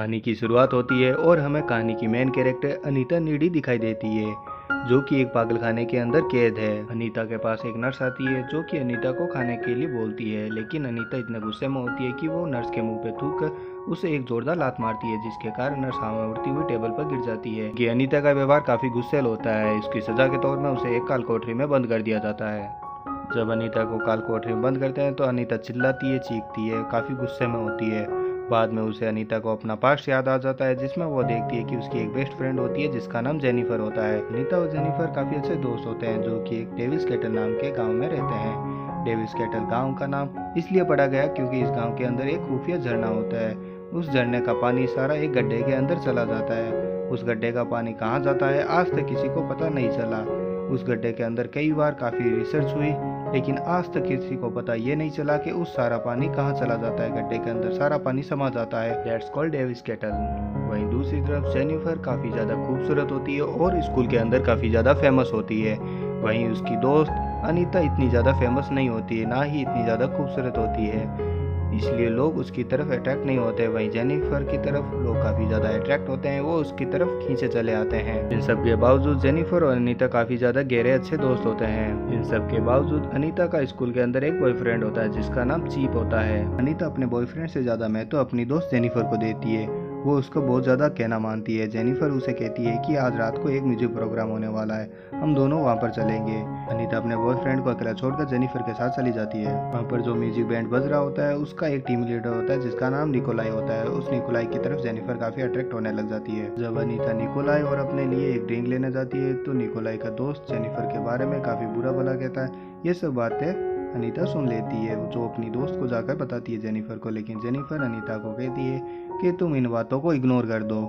कहानी की शुरुआत होती है और हमें कहानी की मेन कैरेक्टर अनीता नीडी दिखाई देती है, जो कि एक पागलखाने के अंदर कैद है। अनीता के पास एक नर्स आती है जो कि अनीता को खाने के लिए बोलती है, लेकिन अनीता इतने गुस्से में होती है कि वो नर्स के मुंह पे थूक कर उसे एक जोरदार लात मारती है, जिसके कारण नर्स हवा में उड़ती हुई टेबल पर गिर जाती है। कि अनीता का व्यवहार काफी गुस्सेल होता है। इसकी सजा के तौर में उसे एक काल कोठरी में बंद कर दिया जाता है। जब अनीता को काल कोठरी में बंद करते हैं तो अनीता चिल्लाती है, चीखती है, काफी गुस्से में होती है। बाद में उसे अनीता को अपना पास्ट याद आ जाता है, जिसमें वो देखती है कि उसकी एक बेस्ट फ्रेंड होती है जिसका नाम जेनिफर होता है। अनीता और जेनिफर काफी अच्छे दोस्त होते हैं, जो कि एक डेविस कैटल नाम के गांव में रहते हैं। डेविस कैटल गांव का नाम इसलिए पड़ा गया क्योंकि इस गांव के अंदर एक खुफिया झरना होता है। उस झरने का पानी सारा एक गड्ढे के अंदर चला जाता है। उस गड्ढे का पानी कहाँ जाता है आज तक किसी को पता नहीं चला। उस गड्ढे के अंदर कई बार काफी रिसर्च हुई, लेकिन आज तक किसी को पता ये नहीं चला कि उस सारा पानी कहाँ चला जाता है। गड्ढे के अंदर सारा पानी समा जाता है। That's called Davis cattle. वहीं दूसरी तरफ जेनिफर काफी ज्यादा खूबसूरत होती है और स्कूल के अंदर काफी ज्यादा फेमस होती है। वहीं उसकी दोस्त अनीता इतनी ज्यादा फेमस नहीं होती है, ना ही इतनी ज्यादा खूबसूरत होती है, इसलिए लोग उसकी तरफ अट्रैक्ट नहीं होते। वहीं जेनिफर की तरफ लोग काफी ज्यादा अट्रैक्ट होते हैं, वो उसकी तरफ खींचे चले आते हैं। इन सब के बावजूद जेनिफर और अनीता काफी ज्यादा गहरे अच्छे दोस्त होते हैं। इन सब के बावजूद अनीता का स्कूल के अंदर एक बॉयफ्रेंड होता है जिसका नाम चीप होता है। अनीता अपने बॉयफ्रेंड से ज्यादा महत्व अपनी दोस्त जेनिफर को देती है। वो उसको बहुत ज्यादा कहना मानती है। जेनिफर उसे कहती है कि आज रात को एक म्यूजिक प्रोग्राम होने वाला है, हम दोनों वहाँ पर चलेंगे। अनीता अपने बॉयफ्रेंड को अकेला छोड़कर जेनिफर के साथ चली जाती है। वहाँ पर जो म्यूजिक बैंड बज रहा होता है उसका एक टीम लीडर होता है जिसका नाम निकोलाई होता है। उस निकोलाई की तरफ जेनिफर काफी अट्रैक्ट होने लग जाती है। जब अनीता निकोलाई और अपने लिए एक ड्रिंक लेने जाती है तो निकोलाई का दोस्त जेनिफर के बारे में काफी बुरा भला कहता है। ये सब बातें अनीता सुन लेती है, जो अपनी दोस्त को जाकर बताती है जेनिफर को, लेकिन जेनिफर अनीता को कहती है कि तुम इन बातों को इग्नोर कर दो।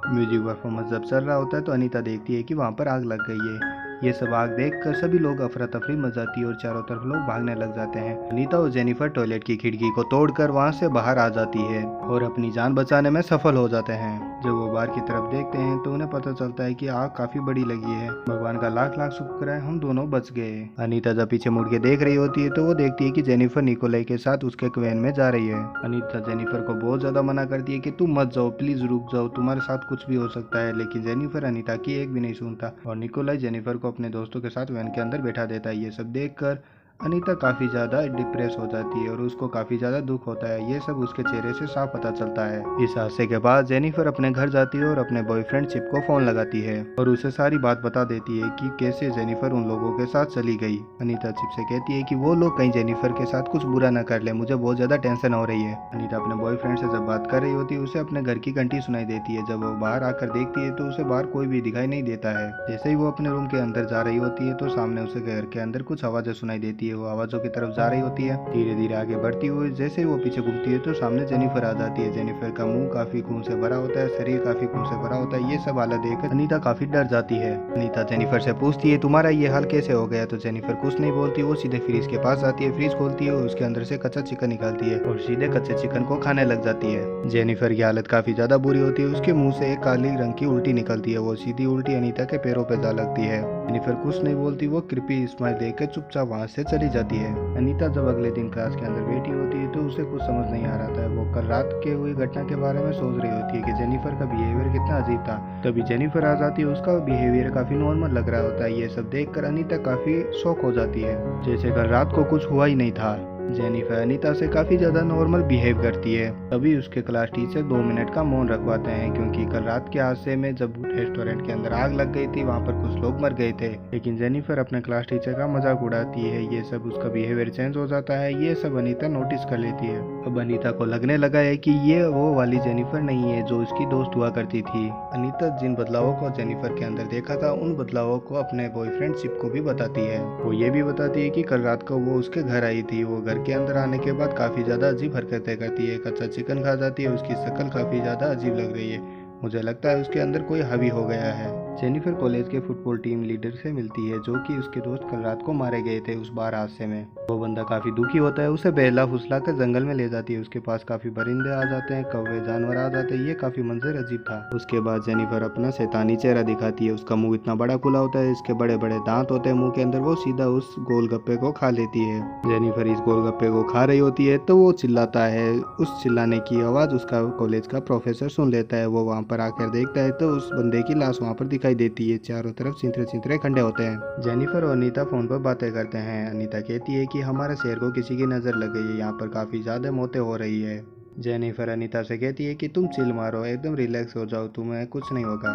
म्यूजिक परफॉर्मेंस जब चल रहा होता है तो अनीता देखती है कि वहाँ पर आग लग गई है। ये सब आग देखकर सभी लोग अफरा तफरी मच जाती है और चारों तरफ लोग भागने लग जाते हैं। अनीता और जेनिफर टॉयलेट की खिड़की को तोड़कर वहाँ से बाहर आ जाती है और अपनी जान बचाने में सफल हो जाते हैं। जब वो बाहर की तरफ देखते हैं तो उन्हें पता चलता है कि आग काफी बड़ी लगी है। भगवान का लाख लाख शुक्र है हम दोनों बच गए। अनीता जब पीछे मुड़ के देख रही होती है तो वो देखती है कि जेनिफर निकोलाई के साथ उसके क्वेन में जा रही है। अनीता जेनिफर को बहुत ज्यादा मना करती है कि तुम मत जाओ, प्लीज रुक जाओ, तुम्हारे साथ कुछ भी हो सकता है, लेकिन जेनिफर अनीता की एक भी नहीं सुनता और निकोलाई जेनिफर को अपने दोस्तों के साथ वैन के अंदर बैठा देता है। ये सब देखकर अनीता काफी ज्यादा डिप्रेस हो जाती है और उसको काफी ज्यादा दुख होता है। ये सब उसके चेहरे से साफ पता चलता है। इस हादसे के बाद जेनिफर अपने घर जाती है और अपने बॉयफ्रेंड चिप को फोन लगाती है और उसे सारी बात बता देती है कि कैसे जेनिफर उन लोगों के साथ चली गई। अनीता चिप से कहती है कि वो लोग कहीं जेनिफर के साथ कुछ बुरा न कर ले, मुझे बहुत ज्यादा टेंशन हो रही है। अनीता अपने बॉयफ्रेंड से जब बात कर रही होती है उसे अपने घर की घंटी सुनाई देती है। जब वो बाहर आकर देखती है तो उसे बाहर कोई भी दिखाई नहीं देता है। जैसे ही वो अपने रूम के अंदर जा रही होती है तो सामने उसे घर के अंदर कुछ आवाजें सुनाई देती है। वो आवाजों की तरफ जा रही होती है, धीरे धीरे आगे बढ़ती हुई। जैसे ही वो पीछे घूमती है तो सामने जेनिफर आ जाती है। जेनिफर का मुंह काफी खून से भरा होता है, शरीर काफी खून से भरा होता है। ये सब हालत देखकर अनीता काफी डर जाती है। अनीता जेनिफर से पूछती है तुम्हारा ये हाल कैसे हो गया, तो जेनिफर कुछ नहीं बोलती। वो सीधे फ्रिज के पास जाती है, फ्रिज खोलती है और उसके अंदर से कच्चा चिकन निकालती है और सीधे कच्चे चिकन को खाने लग जाती है। जेनिफर की हालत काफी ज्यादा बुरी होती है। उसके मुंह से एक काली रंग की उल्टी निकलती है। वो सीधी उल्टी अनीता के पैरों पे जा लगती है। जेनिफर कुछ नहीं बोलती, वो कृपी स्माइल देकर चुपचाप वहाँ से चली जाती है। अनीता जब अगले दिन क्लास के अंदर बैठी होती है तो उसे कुछ समझ नहीं आ रहा था। वो कल रात के हुई घटना के बारे में सोच रही होती है कि जेनिफर का बिहेवियर कितना अजीब था। तभी जेनिफर आ जाती है, उसका बिहेवियर काफी नॉर्मल लग रहा होता है। ये सब देखकर अनीता काफी शॉक हो जाती है, जैसे कल रात को कुछ हुआ ही नहीं था। जेनिफर अनीता से काफी ज्यादा नॉर्मल बिहेव करती है। तभी उसके क्लास टीचर 2 मिनट का मौन रखवाते हैं, क्योंकि कल रात के हादसे में जब रेस्टोरेंट के अंदर आग लग गई थी वहाँ पर कुछ लोग मर गए थे। लेकिन जेनिफर अपने क्लास टीचर का मजाक उड़ाती है। ये सब उसका बिहेवियर चेंज हो जाता है। ये सब अनीता नोटिस कर लेती है। अब अनीता को लगने लगा है कि ये वो वाली जेनिफर नहीं है जो उसकी दोस्त हुआ करती थी। अनीता जिन बदलावों को जेनिफर के अंदर देखा था उन बदलावों को अपने बॉयफ्रेंड चिप को भी बताती है। वो ये भी बताती है कि कल रात को वो उसके घर आई थी। वो घर के अंदर आने के बाद काफी ज्यादा अजीब हरकतें करती है, कच्चा चिकन खा जाती है, उसकी शक्ल काफी ज्यादा अजीब लग रही है। मुझे लगता है उसके अंदर कोई हावी हो गया है। जेनिफर कॉलेज के फुटबॉल टीम लीडर से मिलती है, जो कि उसके दोस्त कल रात को मारे गए थे उस बार हादसे में। वो बंदा काफी दुखी होता है, उसे बहला फुसला कर जंगल में ले जाती है। उसके पास काफी परिंदे आ जाते हैं, कौवे जानवर आ जाते हैं। ये काफी मंजर अजीब था। उसके बाद जेनिफर अपना शैतानी चेहरा दिखाती है। उसका मुंह इतना बड़ा खुला होता है, इसके बड़े बड़े दांत होते हैं मुंह के अंदर। वो सीधा उस गोलगप्पे को खा लेती है। जेनिफर इस गोलगप्पे को खा रही होती है तो वो चिल्लाता है। उस चिल्लाने की आवाज उसका कॉलेज का प्रोफेसर सुन लेता है। वो वहाँ पर आकर देखता है तो उस बंदे की लाश वहाँ पर दिखाई देती है। चारों तरफ चिंतरे चिंतरे खंडे होते हैं। जेनिफर और अनीता फोन पर बातें करते हैं। अनीता कहती है कि हमारे शहर को किसी की नजर लग गई है, यहाँ पर काफी ज्यादा मौतें हो रही है। जेनिफर अनीता से कहती है कि तुम चिल मारो, एकदम रिलैक्स हो जाओ, तुम्हें कुछ नहीं होगा।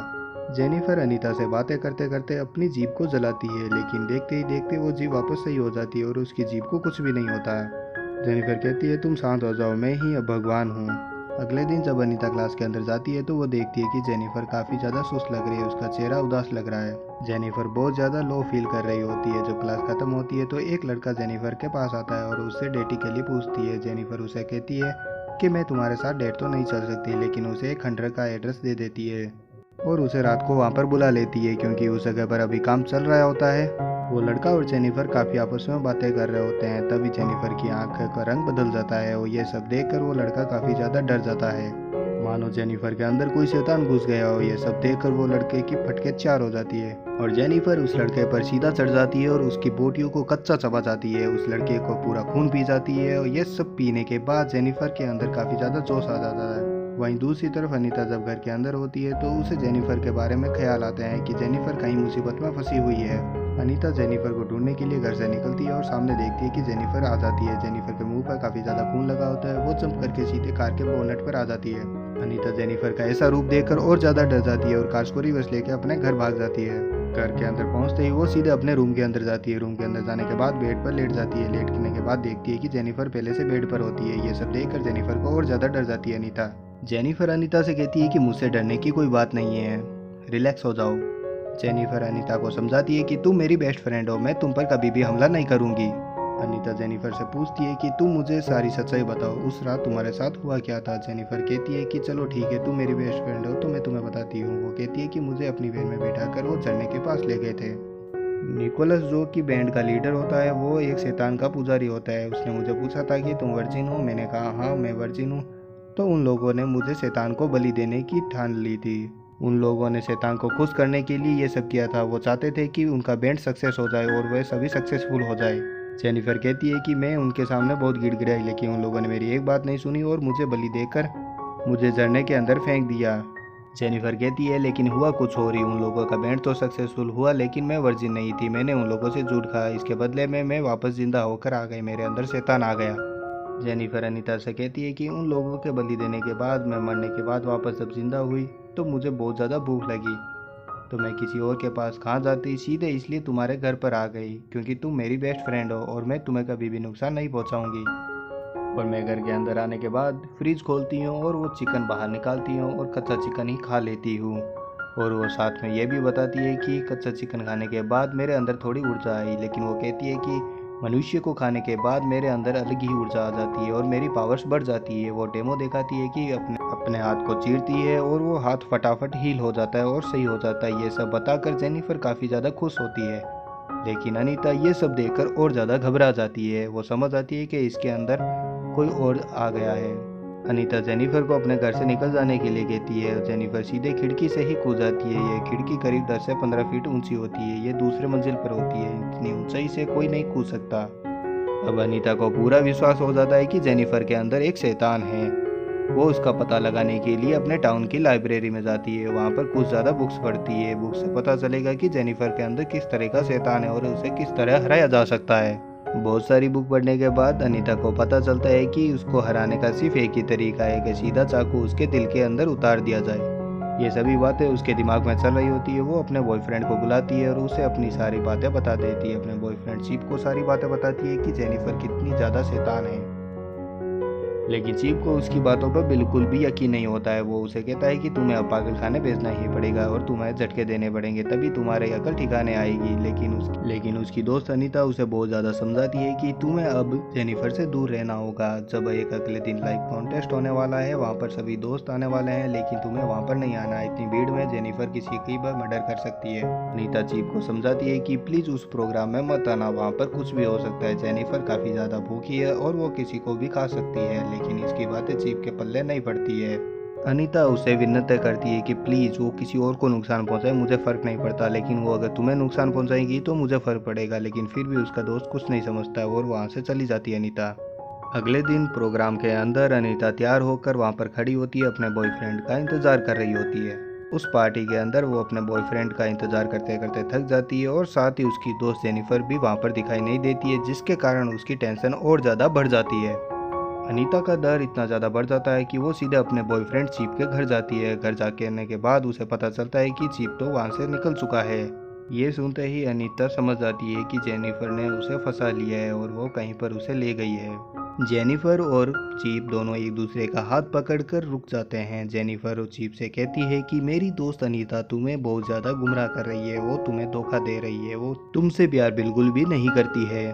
जेनिफर अनीता से बातें करते करते अपनी जीभ को जलाती है, लेकिन देखते ही देखते वो जीभ वापस सही हो जाती है और उसकी जीभ को कुछ भी नहीं होता है। जेनिफर कहती है तुम शांत हो जाओ, मैं ही अब भगवान हूँ। अगले दिन जब अनीता क्लास के अंदर जाती है तो वो देखती है कि जेनिफर काफ़ी ज़्यादा सुस्त लग रही है, उसका चेहरा उदास लग रहा है। जेनिफर बहुत ज़्यादा लो फील कर रही होती है। जब क्लास खत्म होती है तो एक लड़का जेनिफर के पास आता है और उससे डेटिंग के लिए पूछती है। जेनिफर उसे कहती है कि मैं तुम्हारे साथ डेट तो नहीं चल सकती, लेकिन उसे एक खंडर का एड्रेस दे देती है और उसे रात को वहाँ पर बुला लेती है, क्योंकि उस जगह पर अभी काम चल रहा होता है। वो लड़का और जेनिफर काफ़ी आपस में बातें कर रहे होते हैं। तभी जेनिफर की आंख का रंग बदल जाता है और ये सब देखकर वो लड़का काफ़ी ज़्यादा डर जाता है, मानो जेनिफर के अंदर कोई शैतान घुस गया हो। ये सब देखकर वो लड़के की फटके चार हो जाती है और जेनिफर उस लड़के पर सीधा चढ़ जाती है और उसकी बोटियों को कच्चा चबा जाती है। उस लड़के को पूरा खून पी जाती है और ये सब पीने के बाद जेनिफर के अंदर काफ़ी ज़्यादा जोश आ जाता है। वहीं दूसरी तरफ अनीता जब घर के अंदर होती है तो उसे जेनिफर के बारे में ख्याल आता है कि जेनिफर कहीं मुसीबत में फंसी हुई है। अनीता जेनिफर को ढूंढने के लिए घर से निकलती है और सामने देखती है कि जेनिफर आ जाती है। जेनिफर के मुंह पर काफ़ी ज़्यादा खून लगा होता है। वो जंप करके सीधे कार के बोनट पर आ जाती है। अनीता जेनिफर का ऐसा रूप देखकर और ज़्यादा डर जाती है और कार को रिवर्स लेकर अपने घर भाग जाती है। घर के अंदर पहुंचते ही वो सीधे अपने रूम के अंदर जाती है। रूम के अंदर जाने के बाद बेड पर लेट जाती है। लेटने के बाद देखती है कि जेनिफर पहले से बेड पर होती है। ये सब देखकर जेनिफर को और ज़्यादा डर जाती है अनीता। जेनिफर अनीता से कहती है कि मुझसे डरने की कोई बात नहीं है, रिलैक्स हो जाओ। जेनिफर अनीता को समझाती है कि तुम मेरी बेस्ट फ्रेंड हो, मैं तुम पर कभी भी हमला नहीं करूंगी। अनीता जेनिफर से पूछती है कि तुम मुझे सारी सच्चाई बताओ, उस रात तुम्हारे साथ हुआ क्या था। जेनिफर कहती है कि चलो ठीक है, तुम मेरी बेस्ट फ्रेंड हो तो मैं तुम्हें बताती हूँ। वो कहती है कि मुझे अपनी वैन में बैठाकर वो झरने के पास ले गए थे। निकोलस, जो कि बैंड का लीडर होता है, वो एक शैतान का पुजारी होता है। उसने मुझे पूछा था कि तुम वर्जिन हो। मैंने कहा हाँ मैं वर्जिन हूँ। तो उन लोगों ने मुझे शैतान को बलि देने की ठान ली थी। उन लोगों ने शैतान को खुश करने के लिए ये सब किया था। वो चाहते थे कि उनका बैंड सक्सेस हो जाए और वे सभी सक्सेसफुल हो जाए। जेनिफर कहती है कि मैं उनके सामने बहुत गिड़गिड़ाई, लेकिन उन लोगों ने मेरी एक बात नहीं सुनी और मुझे बलि देकर मुझे झरने के अंदर फेंक दिया। जेनिफर कहती है लेकिन हुआ कुछ और ही, उन लोगों का बैंड तो सक्सेसफुल हुआ लेकिन मैं वर्जिन नहीं थी। मैंने उन लोगों से झूठ खाया, इसके बदले में मैं वापस जिंदा होकर आ गई, मेरे अंदर शैतान आ गया। जेनिफर अनीता से कहती है कि उन लोगों के बलि देने के बाद, मैं मरने के बाद वापस जब जिंदा हुई तो मुझे बहुत ज़्यादा भूख लगी, तो मैं किसी और के पास कहाँ जाती, सीधे इसलिए तुम्हारे घर पर आ गई क्योंकि तुम मेरी बेस्ट फ्रेंड हो और मैं तुम्हें कभी भी नुकसान नहीं पहुँचाऊँगी। और मैं घर के अंदर आने के बाद फ्रिज खोलती हूँ और वो चिकन बाहर निकालती हूँ और कच्चा चिकन ही खा लेती हूँ। और वो साथ में ये भी बताती है कि कच्चा चिकन खाने के बाद मेरे अंदर थोड़ी ऊर्जा आई, लेकिन वो कहती है कि मनुष्य को खाने के बाद मेरे अंदर अलग ही ऊर्जा आ जाती है और मेरी पावर्स बढ़ जाती है। वो डेमो दिखाती है कि अपने हाथ को चीरती है और वो हाथ फटाफट हील हो जाता है और सही हो जाता है। ये सब बताकर जेनिफर काफ़ी ज़्यादा खुश होती है, लेकिन अनीता ये सब देखकर और ज़्यादा घबरा जाती है। वो समझ आती है कि इसके अंदर कोई और आ गया है। अनीता जेनिफर को अपने घर से निकल जाने के लिए कहती है। जेनिफर सीधे खिड़की से ही कूद जाती है। ये खिड़की करीब 10 से 15 फीट ऊंची होती है। ये दूसरे मंजिल पर होती है। इतनी ऊंचाई से कोई नहीं कूद सकता। अब अनीता को पूरा विश्वास हो जाता है कि जेनिफर के अंदर एक शैतान है। वो उसका पता लगाने के लिए अपने टाउन की लाइब्रेरी में जाती है। वहाँ पर कुछ ज़्यादा बुक्स पढ़ती है। बुक्स से पता चलेगा कि जेनिफर के अंदर किस तरह का शैतान है और उसे किस तरह हराया जा सकता है। बहुत सारी बुक पढ़ने के बाद अनीता को पता चलता है कि उसको हराने का सिर्फ एक ही तरीका है कि सीधा चाकू उसके दिल के अंदर उतार दिया जाए। ये सभी बातें उसके दिमाग में चल रही होती है। वो अपने बॉयफ्रेंड को बुलाती है और उसे अपनी सारी बातें बता देती है। अपने बॉयफ्रेंड शिप को सारी बातें बताती है कि जेनिफर कितनी ज़्यादा शैतान है। लेकिन चीप को उसकी बातों पर बिल्कुल भी यकीन नहीं होता है। वो उसे कहता है कि तुम्हें अब पागल खाने भेजना ही पड़ेगा और तुम्हें झटके देने पड़ेंगे, तभी तुम्हारे अकल ठिकाने आएगी। लेकिन उसकी दोस्त अनीता उसे बहुत ज़्यादा समझाती है कि तुम्हें अब जेनिफर से दूर रहना होगा। जब एक अगले दिन लाइव कॉन्टेस्ट होने वाला है, वहाँ पर सभी दोस्त आने वाले हैं, लेकिन तुम्हें वहाँ पर नहीं आना। इतनी भीड़ में जेनिफर किसी की भी मर्डर कर सकती है। अनीता चीप को समझाती है कि प्लीज उस प्रोग्राम में मत आना, वहाँ पर कुछ भी हो सकता है। जेनिफर काफी ज्यादा भूखी है और वो किसी को भी खा सकती है, लेकिन इसकी बातें चीप के पल्ले नहीं पड़ती है। अनीता उसे विनती करती है कि प्लीज वो किसी और को नुकसान पहुंचाए, मुझे फर्क नहीं पड़ता, लेकिन वो अगर तुम्हें नुकसान पहुंचाएगी तो मुझे फर्क पड़ेगा। लेकिन फिर भी उसका दोस्त कुछ नहीं समझता और वहां से चली जाती है अनीता। अगले दिन प्रोग्राम के अंदर अनीता तैयार होकर वहां पर खड़ी होती है, अपने बॉयफ्रेंड का इंतजार कर रही होती है। उस पार्टी के अंदर वो अपने बॉयफ्रेंड का इंतजार करते करते थक जाती है और साथ ही उसकी दोस्त जेनिफर भी वहां पर दिखाई नहीं देती है, जिसके कारण उसकी टेंशन और ज़्यादा बढ़ जाती है। अनीता का डर इतना ज़्यादा बढ़ जाता है कि वो सीधे अपने बॉयफ्रेंड चीप के घर जाती है। घर जाके आने के बाद उसे पता चलता है कि चीप तो वहाँ से निकल चुका है। ये सुनते ही अनीता समझ जाती है कि जेनिफर ने उसे फंसा लिया है और वो कहीं पर उसे ले गई है। जेनिफर और चीप दोनों एक दूसरे का हाथ पकड़कर रुक जाते हैं। जेनिफर और चीप से कहती है कि मेरी दोस्त अनीता तुम्हें बहुत ज़्यादा गुमराह कर रही है, वो तुम्हें धोखा दे रही है, वो तुमसे प्यार बिल्कुल भी नहीं करती है।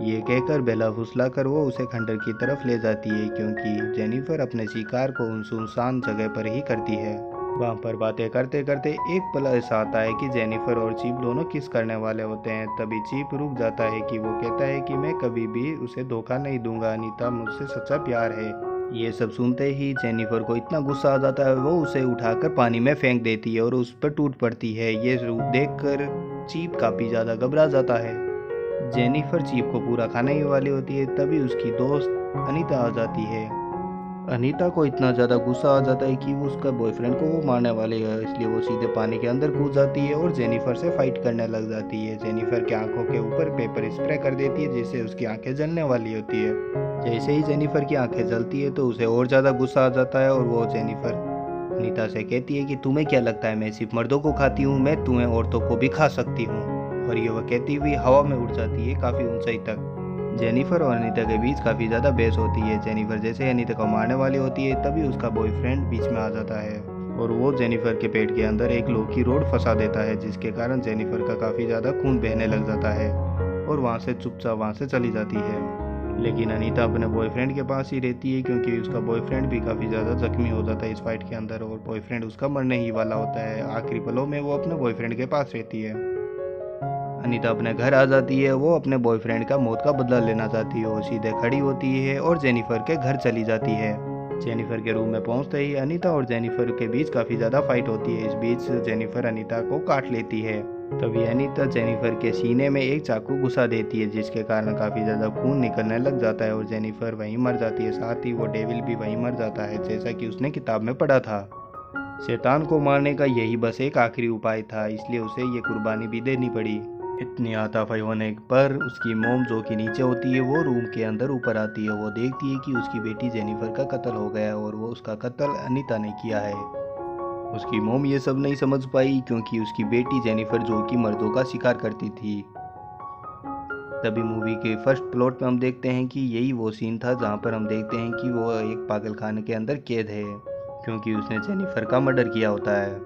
ये कहकर बेला फुसलाकर वो उसे खंडर की तरफ ले जाती है, क्योंकि जेनिफर अपने शिकार को उन सुनसान जगह पर ही करती है। वहाँ पर बातें करते करते एक पल ऐसा आता है कि जेनिफर और चीप दोनों किस करने वाले होते हैं। तभी चीप रुक जाता है कि वो कहता है कि मैं कभी भी उसे धोखा नहीं दूंगा, अनीता मुझसे सच्चा प्यार है। ये सब सुनते ही जेनिफर को इतना गुस्सा आ जाता है, वो उसे उठाकर पानी में फेंक देती है और उस पर टूट पड़ती है। ये रूप देखकर चीप काफ़ी ज़्यादा घबरा जाता है। जेनिफर चीप को पूरा खाने ही वाली होती है, तभी उसकी दोस्त अनीता आ जाती है। अनीता को इतना ज़्यादा गुस्सा आ जाता है कि वो उसका बॉयफ्रेंड को वो मारने वाली है, इसलिए वो सीधे पानी के अंदर कूद जाती है और जेनिफर से फाइट करने लग जाती है। जेनिफर की आंखों के ऊपर पेपर स्प्रे कर देती है, जिससे उसकी आंखें जलने वाली होती है। जैसे ही जेनिफर की आंखें जलती है तो उसे और ज़्यादा गुस्सा आ जाता है और वो जेनिफर अनीता से कहती है कि तुम्हें क्या लगता है मैं सिर्फ मर्दों को खाती हूँ, मैं तुम्हें औरतों को भी खा सकती हूँ। और ये वह कहती हुई हवा में उड़ जाती है काफ़ी ऊंचाई तक। जेनिफर और अनीता के बीच काफ़ी ज़्यादा बहस होती है। जेनिफर जैसे ही अनीता को मारने वाली होती है, तभी उसका बॉयफ्रेंड बीच में आ जाता है और वो जेनिफर के पेट के अंदर एक लोहे की रॉड फंसा देता है, जिसके कारण जेनिफर का काफ़ी ज़्यादा खून बहने लग जाता है और वहाँ से चुपचाप वहाँ से चली जाती है। लेकिन अनीता अपने बॉयफ्रेंड के पास ही रहती है, क्योंकि उसका बॉयफ्रेंड भी काफ़ी ज़्यादा जख्मी हो जाता है इस फाइट के अंदर और बॉयफ्रेंड उसका मरने ही वाला होता है। आखिरी पलों में वो अपने बॉयफ्रेंड के पास रहती है। अनीता अपने घर आ जाती है, वो अपने बॉयफ्रेंड का मौत का बदला लेना चाहती है। वो सीधे खड़ी होती है और जेनिफर के घर चली जाती है। जेनिफर के रूम में पहुंचते ही अनीता और जेनिफर के बीच काफ़ी ज़्यादा फाइट होती है। इस बीच जेनिफर अनीता को काट लेती है। तभी अनीता जेनिफर के सीने में एक चाकू घुसा देती है, जिसके कारण काफ़ी ज़्यादा खून निकलने लग जाता है और जेनिफर वहीं मर जाती है। साथ ही वो डेविल भी वहीं मर जाता है, जैसा कि उसने किताब में पढ़ा था। शैतान को मारने का यही बस एक आखिरी उपाय था, इसलिए उसे ये कुर्बानी भी देनी पड़ी। इतनी हाथापाई होने पर उसकी मोम, जो कि नीचे होती है, वो रूम के अंदर ऊपर आती है। वो देखती है कि उसकी बेटी जेनिफर का कत्ल हो गया और वो उसका कत्ल अनीता ने किया है। उसकी मोम ये सब नहीं समझ पाई, क्योंकि उसकी बेटी जेनिफर जो कि मर्दों का शिकार करती थी। तभी मूवी के फर्स्ट प्लॉट में हम देखते हैं कि यही वो सीन था जहाँ पर हम देखते हैं कि वो एक पागल खाने के अंदर कैद है, क्योंकि उसने जेनिफर का मर्डर किया होता है।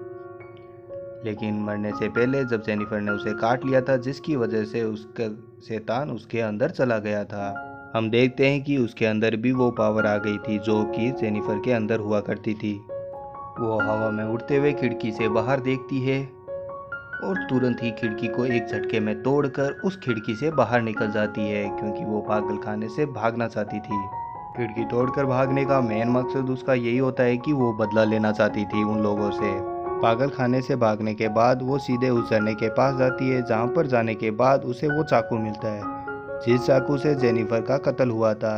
लेकिन मरने से पहले जब जेनिफर ने उसे काट लिया था, जिसकी वजह से उसका शैतान उसके अंदर चला गया था, हम देखते हैं कि उसके अंदर भी वो पावर आ गई थी जो कि जेनिफर के अंदर हुआ करती थी। वो हवा में उड़ते हुए खिड़की से बाहर देखती है और तुरंत ही खिड़की को एक झटके में तोड़कर उस खिड़की से बाहर निकल जाती है, क्योंकि वो पागल खाने से भागना चाहती थी। खिड़की तोड़कर भागने का मेन मकसद उसका यही होता है कि वो बदला लेना चाहती थी उन लोगों से। पागल खाने से भागने के बाद वो सीधे उस झरने के पास जाती है, जहाँ पर जाने के बाद उसे वो चाकू मिलता है, जिस चाकू से जेनिफर का कत्ल हुआ था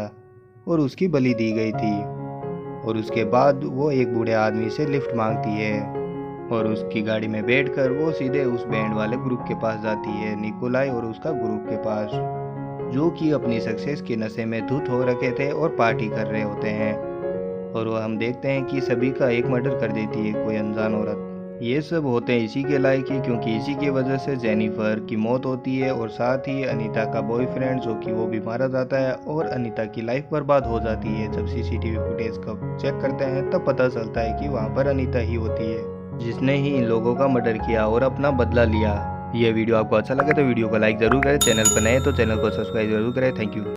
और उसकी बलि दी गई थी। और उसके बाद वो एक बूढ़े आदमी से लिफ्ट मांगती है और उसकी गाड़ी में बैठकर वो सीधे उस बैंड वाले ग्रुप के पास जाती है, निकोलाई और उसका ग्रुप के पास, जो कि अपनी सक्सेस के नशे में धुत हो रखे थे और पार्टी कर रहे होते हैं। और वो हम देखते हैं कि सभी का एक मर्डर कर देती है कोई अनजान औरत। ये सब होते हैं इसी के लायक ही, क्योंकि इसी की वजह से जेनिफर की मौत होती है और साथ ही अनीता का बॉयफ्रेंड जो कि वो भी मारा जाता है और अनीता की लाइफ बर्बाद हो जाती है। जब सीसीटीवी फुटेज को चेक करते हैं तब पता चलता है कि वहाँ पर अनीता ही होती है जिसने ही इन लोगों का मर्डर किया और अपना बदला लिया। यह वीडियो आपको अच्छा लगे तो वीडियो को लाइक जरूर करें, चैनल पर नए तो चैनल को सब्सक्राइब जरूर करें। Thank you.